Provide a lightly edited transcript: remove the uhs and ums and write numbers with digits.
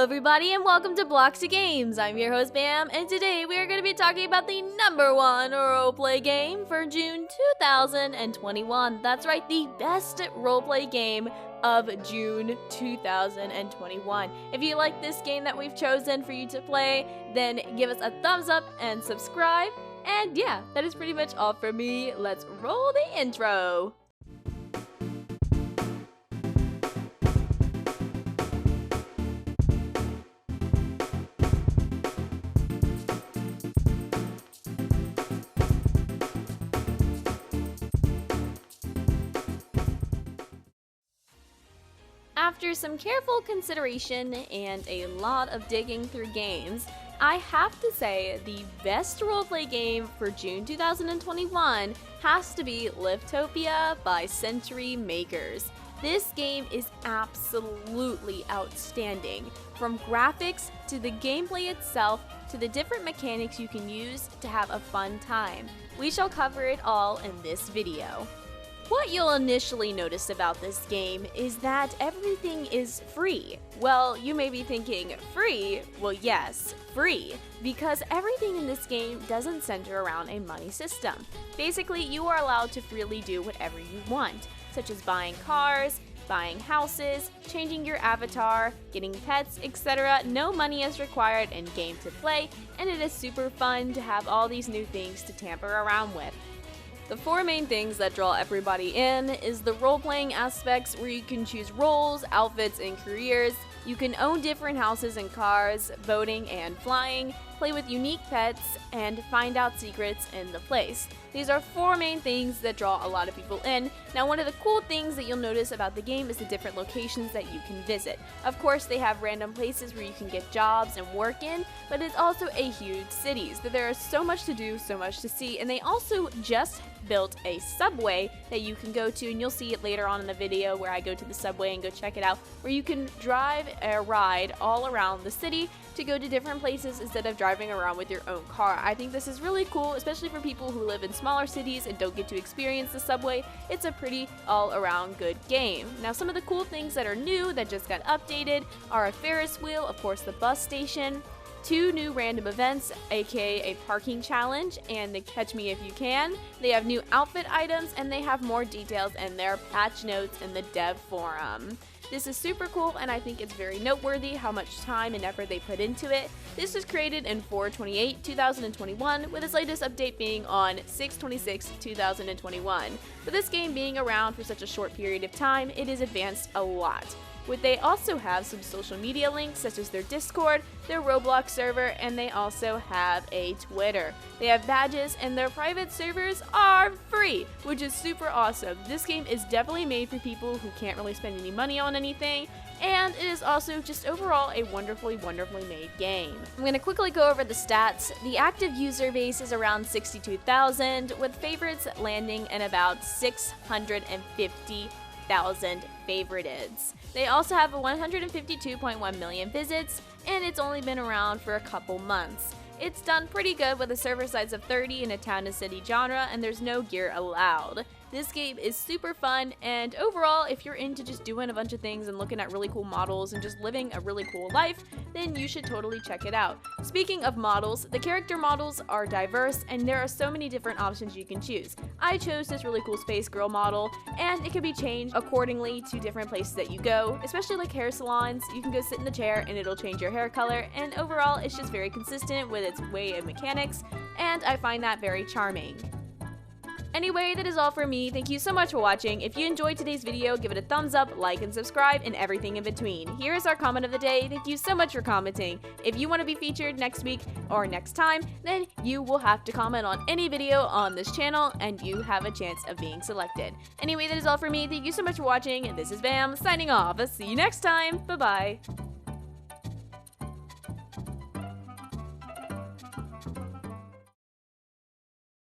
Hello everybody and welcome to Blox Games. I'm your host Bam, and today we are going to be talking about the #1 roleplay game for June 2021. That's right, the best roleplay game of June 2021. If you like this game that we've chosen for you to play, then give us a thumbs up and subscribe. And yeah, that is pretty much all for me. Let's roll the intro. After some careful consideration and a lot of digging through games, I have to say the best roleplay game for June 2021 has to be Liftopia by Century Makers. This game is absolutely outstanding, from graphics to the gameplay itself to the different mechanics you can use to have a fun time. We shall cover it all in this video. What you'll initially notice about this game is that everything is free. Well, you may be thinking, free? Well, yes, free, because everything in this game doesn't center around a money system. Basically, you are allowed to freely do whatever you want, such as buying cars, buying houses, changing your avatar, getting pets, etc. No money is required in game to play, and it is super fun to have all these new things to tamper around with. The four main things that draw everybody in is the role-playing aspects, where you can choose roles, outfits, and careers. You can own different houses and cars, boating and flying, play with unique pets, and find out secrets in the place. These are four main things that draw a lot of people in. Now, one of the cool things that you'll notice about the game is the different locations that you can visit. Of course, they have random places where you can get jobs and work in, but it's also a huge city, so there is so much to do, so much to see, and they also just built a subway that you can go to, and you'll see it later on in the video where I go to the subway and go check it out, where you can drive a ride all around the city to go to different places instead of driving around with your own car. I think this is really cool, especially for people who live in smaller cities and don't get to experience the subway. It's a pretty all-around good game. Now, some of the cool things that are new that just got updated are a Ferris wheel, of course the bus station, 2 new random events, aka a parking challenge and the catch me if you can. They have new outfit items, and they have more details in their patch notes in the dev forum. This is super cool, and I think it's very noteworthy how much time and effort they put into it. This was created in 4/28/2021, with its latest update being on 6/26/2021. With this game being around for such a short period of time, it is advanced a lot. They also have some social media links, such as their Discord, their Roblox server, and they also have a Twitter. They have badges, and their private servers are free, which is super awesome. This game is definitely made for people who can't really spend any money on anything, and it is also just overall a wonderfully made game. I'm going to quickly go over the stats. The active user base is around 62,000, with favorites landing in about 650,000 favoriteds. They also have 152.1 million visits, and it's only been around for a couple months. It's done pretty good with a server size of 30 in a town and city genre, and there's no gear allowed. This game is super fun, and overall, if you're into just doing a bunch of things and looking at really cool models and just living a really cool life, then you should totally check it out. Speaking of models, the character models are diverse, and there are so many different options you can choose. I chose this really cool space girl model, and it can be changed accordingly to different places that you go, especially like hair salons. You can go sit in the chair and it'll change your hair color, and overall, it's just very consistent with its way of mechanics, and I find that very charming. Anyway, that is all for me. Thank you so much for watching. If you enjoyed today's video, give it a thumbs up, like, and subscribe, and everything in between. Here is our comment of the day. Thank you so much for commenting. If you want to be featured next week or next time, then you will have to comment on any video on this channel, and you have a chance of being selected. Anyway, that is all for me. Thank you so much for watching, and this is Bam, signing off. I'll see you next time. Bye-bye.